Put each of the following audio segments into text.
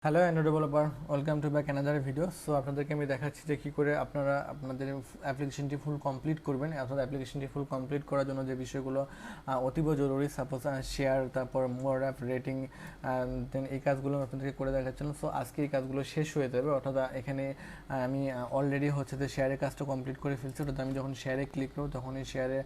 Hello Android developer, welcome to back another video. So আপনাদেরকে আমি দেখাচ্ছি যে কী করে আপনারা আপনাদের অ্যাপ্লিকেশনটি ফুল কমপ্লিট করবেন। আপনাদের অ্যাপ্লিকেশনটি ফুল কমপ্লিট করার জন্য যে বিষয়গুলো অতীব জরুরি, সাপোজ শেয়ার, তারপর মোর অ্যাপ রেটিং, দেন এই কাজগুলো আমি আপনাদেরকে করে দেখাচ্ছিলাম। সো আজকে এই কাজগুলো শেষ হয়ে যাবে, অর্থাৎ এখানে আমি অলরেডি হচ্ছে যে শেয়ারের কাজটা কমপ্লিট করে ফেলছি। অর্থাৎ আমি যখন শেয়ারে ক্লিক করব তখন এই শেয়ারে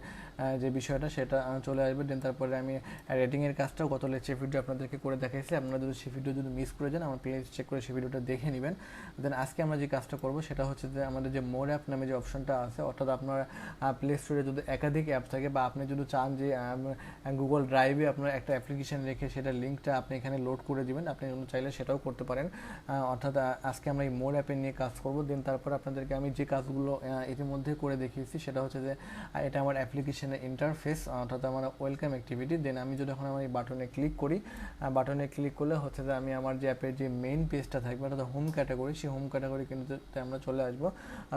যে বিষয়টা সেটা চলে আসবে। দেন তারপরে আমি রেটিংয়ের কাজটাও গত লেকচার ভিডিও আপনাদেরকে করে দেখাইছি। আপনারা যদি সেই ভিডিও যদি মিস করে যান, আমার প্লেলিস্ট চেক করে সেই ভিডিওটা দেখে নেবেন। দেন আজকে আমরা যে কাজটা করব সেটা হচ্ছে যে আমাদের যে মোর অ্যাপ নামে যে অপশনটা আছে, অর্থাৎ আপনার প্লে স্টোরে যদি একাধিক অ্যাপ থাকে বা আপনি যদি চান যে গুগল ড্রাইভে আপনার একটা অ্যাপ্লিকেশন রেখে সেটার লিঙ্কটা আপনি এখানে লোড করে দিবেন, আপনি চাইলে সেটাও করতে পারেন। অর্থাৎ আজকে আমরা এই মোর অ্যাপে নিয়ে কাজ করব। দেন তারপর আপনাদেরকে আমি যে কাজগুলো ইতিমধ্যে করে দেখিয়েছি সেটা হচ্ছে যে এটা আমার অ্যাপ্লিকেশনের ইন্টারফেস, অর্থাৎ আমার ওয়েলকাম অ্যাক্টিভিটি। দেন আমি যদি এখন আমার এই বাটনে ক্লিক করি, বাটনে ক্লিক করলে হচ্ছে যে আমি আমার যে অ্যাপের যে মেইন পেজটা থাকবে অর্থাৎ হোম ক্যাটাগরি, সেই হোম ক্যাটাগরি কিন্তু আমরা চলে আসবো।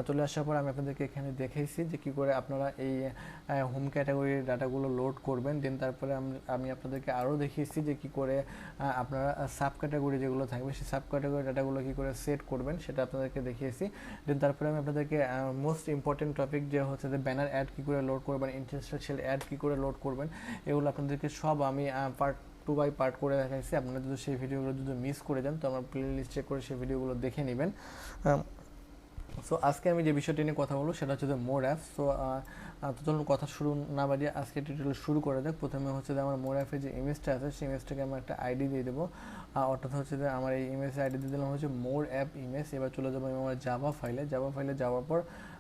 চলে আসার পর আমি আপনাদেরকে এখানে দেখাইছি যে কী করে আপনারা এই হোম ক্যাটাগরির ডাটাগুলো লোড করবেন। দেন তারপরে আমি আপনাদেরকে আরও দেখিয়েছি যে কী করে আপনারা সাব ক্যাটাগরি যেগুলো থাকবে সেই সাব ক্যাটাগরি ডাটাগুলো কী করে সেট করবেন সেটা আপনাদেরকে দেখিয়েছি। দেন তারপরে আমি আপনাদেরকে মোস্ট ইম্পর্টেন্ট টপিক যে হচ্ছে যে ব্যানার অ্যাড কী করে লোড করবেন, ইন্টারস্ট্রাকচার অ্যাড কী করে লোড করবেন, এগুলো আপনাদেরকে সব আমি পার্ট টু বাই পার্ট করে দেখাইছি। আপনারা যদি সেই ভিডিওগুলো যদি মিস করে যান তো আমার প্লে লিস্ট চেক করে সেই ভিডিওগুলো দেখে নেবেন। সো আজকে আমি যে বিষয়টি নিয়ে কথা বলবো সেটা হচ্ছে যে মোর অ্যাপ। সো তো চলুন কথা শুরু না বাড়িয়ে আজকে টিউটোরিয়াল শুরু করা যাক। প্রথমে হচ্ছে যে আমার মোর অ্যাপের যে ইমেজটা আছে সেই ইমেজটাকে আমরা একটা আইডি দিয়ে দেবো। অর্থাৎ হচ্ছে যে আমার এই ইমেজ আইডি দিয়ে দিলাম হচ্ছে মোর অ্যাপ ইমেজ। এবার চলে যাবো আমার জাভা ফাইলে যাওয়ার পর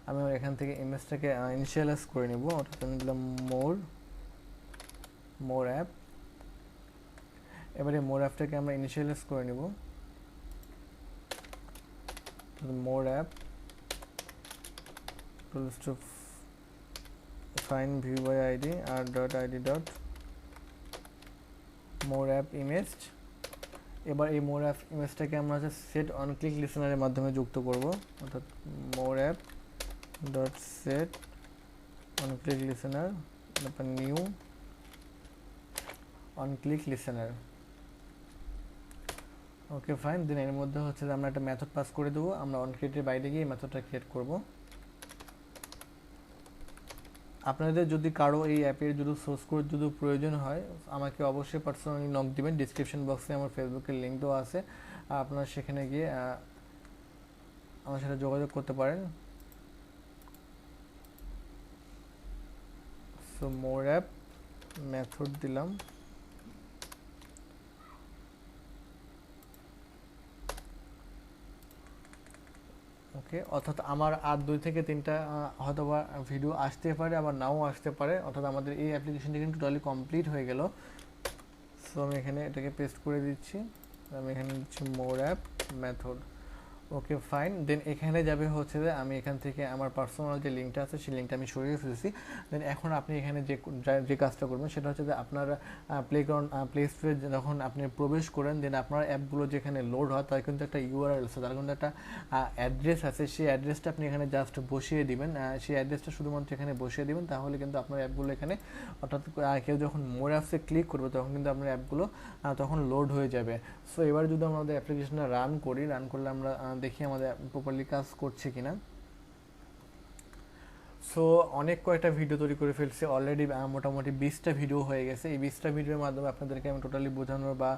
আমি এখান থেকে ইমেজটাকে ইনিশিয়ালাইজ করে নেব। অর্থাৎ আমি দিলাম মোর অ্যাপ। এবারে মোর অ্যাপটাকে আমরা ইনিশিয়ালাইজ করে নেব। মোর app to find view by id r dot id dot more app image। এবার এই মোর অ্যাপ ইমেজটাকে আমরা হচ্ছে সেট অন ক্লিক লিসেনারের মাধ্যমে যুক্ত করব। অর্থাৎ more app dot set on click listener, তারপর new on click listener. Okay fine. Then এর মধ্যে হচ্ছে যে আমরা একটা মেথড পাস করে দেবো। আমরা অন ক্রিয়েটের বাইরে গিয়ে এই মেথডটা ক্রিয়েট করব। আপনাদের যদি কারো এই অ্যাপের যদি সোর্স কোড যদি প্রয়োজন হয় আমাকে অবশ্যই পার্সোনালি নক দিবেন। ডিসক্রিপশন বক্সে আমার ফেসবুকের লিঙ্ক দেওয়া আছে, আপনারা সেখানে গিয়ে আমার সাথে যোগাযোগ করতে পারেন। সো মোর অ্যাপ মেথড দিলাম। ওকে, অর্থাৎ আমার আর 2 থেকে 3টা হয়তোবা ভিডিও আসতে পারে, আবার নাও আসতে পারে। অর্থাৎ আমাদের এই অ্যাপ্লিকেশনটি কিন্তু টোটালি কমপ্লিট হয়ে গেল। সো আমি এখানে এটাকে পেস্ট করে দিচ্ছি। আমি এখানে দিচ্ছি more app method. Okay fine. Then এখানে যাবে হচ্ছে যে আমি এখান থেকে আমার পার্সোনাল যে লিঙ্কটা আছে সেই লিঙ্কটা আমি সরিয়ে ফেলছি। দেন এখন আপনি এখানে যে কাজটা করবেন সেটা হচ্ছে যে আপনার প্লে স্টোরে যখন আপনি প্রবেশ করেন দেন আপনার অ্যাপগুলো যেখানে লোড হয় তার কিন্তু একটা ইউআরএল আছে, তার কিন্তু একটা অ্যাড্রেস আছে। সেই অ্যাড্রেসটা আপনি এখানে জাস্ট বসিয়ে দিবেন। সেই অ্যাড্রেসটা শুধুমাত্র এখানে বসিয়ে দিবেন, তাহলে কিন্তু আপনার অ্যাপগুলো এখানে, অর্থাৎ কেউ যখন মোর অ্যাপসে ক্লিক করবে তখন কিন্তু আপনার অ্যাপগুলো তখন লোড হয়ে যাবে। সো এবার যদি আমাদের অ্যাপ্লিকেশনটা রান করলে আমরা দেখি আমাদের প্রপারলি কাজ করছে কিনা। সো অনেক কয়েকটা ভিডিও তৈরি করে ফেলছি অলরেডি, মোটামুটি 20টা ভিডিও হয়ে গেছে। এই 20টা ভিডিওর মাধ্যমে আপনাদেরকে আমি টোটালি বোঝানোর বা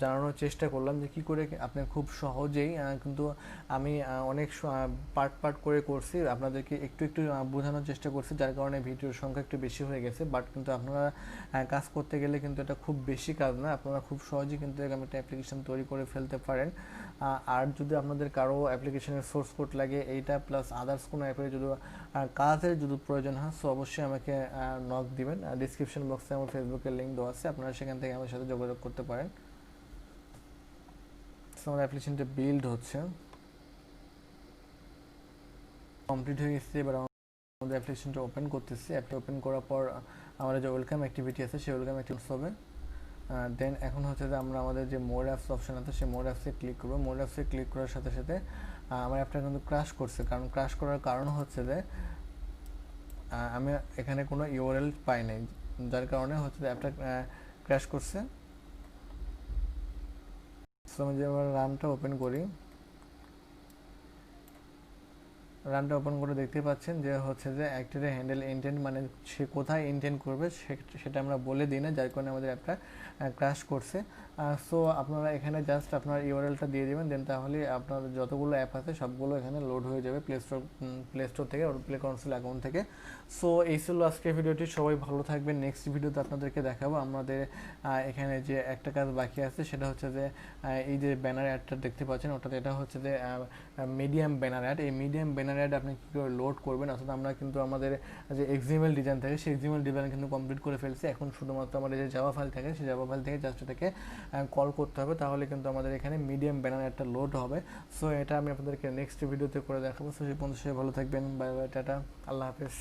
জানানোর চেষ্টা করলাম যে কী করে আপনি খুব সহজেই, কিন্তু আমি অনেক পার্ট করে করছি, আপনাদেরকে একটু বোঝানোর চেষ্টা করছি, যার কারণে ভিডিওর সংখ্যা একটু বেশি হয়ে গেছে। বাট কিন্তু আপনারা কাজ করতে গেলে কিন্তু এটা খুব বেশি কাজ না, আপনারা খুব সহজেই কিন্তু এরকম একটা অ্যাপ্লিকেশন তৈরি করে ফেলতে পারেন। আর যদি আপনাদের কারো অ্যাপ্লিকেশনের সোর্স কোড লাগে এইটা প্লাস আদার্স কোনো অ্যাপের যদি কাজের যদি প্রয়োজন হয় সো অবশ্যই আমাকে নক দিবেন। ডিসক্রিপশন বক্সে আমার ফেসবুকের লিঙ্ক দেওয়া আছে, আপনারা সেখান থেকে আমার সাথে যোগাযোগ করতে পারেন। সো আমার অ্যাপ্লিকেশনটা বিল্ড হচ্ছে, কমপ্লিট হয়ে গেছে। এবার আমাদের অ্যাপ্লিকেশনটা ওপেন করতেছি। অ্যাপটা ওপেন করার পর আমাদের যে ওয়েলকাম অ্যাক্টিভিটি আছে সেই ওয়েলকাম অ্যাক্টিভিটি হবে। দেন এখন হচ্ছে যে আমরা আমাদের যে মোর অ্যাপস অপশন আছে সেই মোর অ্যাপসে ক্লিক করবো। মোর অ্যাপসে ক্লিক করার সাথে সাথে আমার অ্যাপটা কিন্তু ক্র্যাশ করছে, কারণ ক্র্যাশ করার কারণ হচ্ছে যে আমি এখানে কোনো ইউআরএল পাই নাই, যার কারণে হচ্ছে অ্যাপটা ক্র্যাশ করছে। সো আমি যে আবার রানটা ওপেন করি, রানটা ওপেন করে দেখতে পাচ্ছেন যে হচ্ছে যে অ্যাক্টরে হ্যান্ডেল ইন্টেন্ট, মানে সে কোথায় ইন্টেন্ট করবে সেটা আমরা বলে দিই না, যার কারণে আমাদের অ্যাপটা ক্র্যাশ করছে। সো আপনারা এখানে জাস্ট আপনার ইউআরএলটা দিয়ে দেবেন, দেন তাহলে আপনার যতগুলো অ্যাপ আছে সবগুলো এখানে লোড হয়ে যাবে প্লে স্টোর থেকে, ওর প্লে কনসোল অ্যাকাউন্ট থেকে। সো এই ছিল আজকের ভিডিওটি, সবাই ভালো থাকবেন। নেক্সট ভিডিওতে আপনাদেরকে দেখাবো আমাদের এখানে যে একটা কাজ বাকি আছে, সেটা হচ্ছে যে এই যে ব্যানার অ্যাডটা দেখতে পাচ্ছেন ওটাতে, এটা হচ্ছে যে মিডিয়াম ব্যানার অ্যাড। এই মিডিয়াম ব্যানার অ্যাড আপনি কী করে লোড করবেন, অর্থাৎ আমরা কিন্তু আমাদের যে এক্সিএমএল ডিজাইন থাকে সেই এক্সিএমএল ডিজাইন কিন্তু কমপ্লিট করে ফেলছি। এখন শুধুমাত্র আমাদের যে জাভা ফাইল থাকে সেই জাভা ফাইল থেকে জাস্ট এটাকে কল করতে হবে, তাহলে কিন্তু আমাদের এখানে মিডিয়াম ব্যানার অ্যাডটা লোড হবে। সো এটা আমি আপনাদেরকে নেক্সট ভিডিওতে করে দেখাবো। সো সেই পর্যন্ত সবাই ভালো থাকবেন, বাই বাই, টাটা, আল্লাহ হাফেজ।